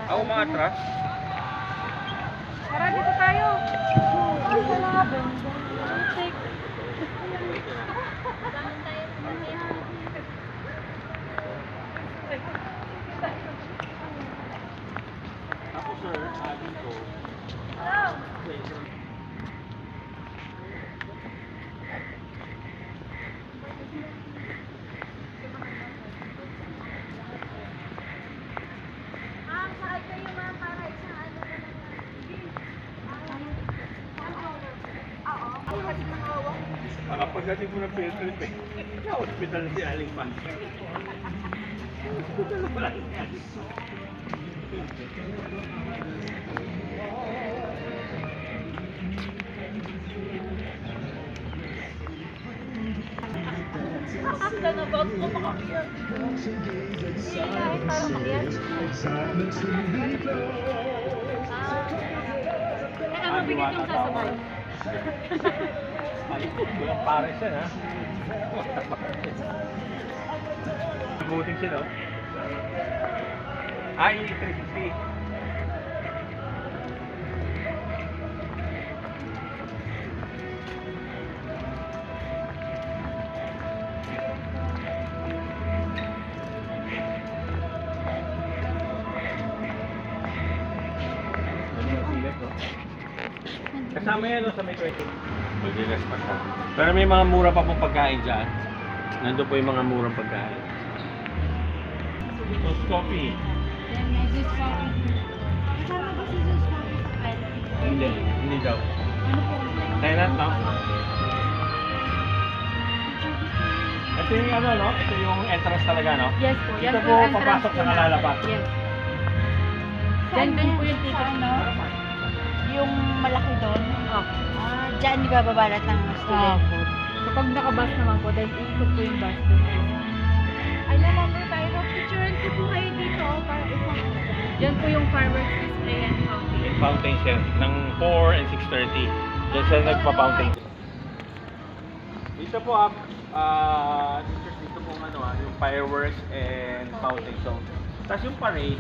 Ako umaatras. Tara, dito tayo. Ay, salamat. Take. Ako sir, dito. Sakay kayo ma'am para isang ano na lang. Pagdating mo ng field trip eh. Sa hospital na si Aling Pan. Hospital na pala si Aling Pan. Akla na bag ko makakiyak. Hihilahin para makiyak. Ano bigat yung sasabay? Ay, walang pares yan ha. Buting sila oh. Ay, 360. Kasama yan no, sa may 20. Pwede less pa siya. Pero may mga mura pa pong pagkain dyan. Nandun po yung mga murang pagkain. Toast coffee. Then may juice coffee. Kasama ba si juice coffee sa pwede? Hindi daw. Ano po? Thailand, no? Ito yung ano, no? Ito yung entrance talaga, no? Yes po. Dito po papasok sa kalalapat. Yes. Then dun po yung ticket. Ano? Yung malaki doon? Oh. Diyan ibababalat ng student. Kapag nakabus naman po, then ikot po yung bus doon. Ay, namamber tayo. Picturean ko po kayo dito para isang Yan po yung fireworks display and fountain. May fountain siya ng 4 and 6:30. Diyan siya nagpa-fountain. Dito po teachers dito po ano yung fireworks and fountain. So, tapos yung parade,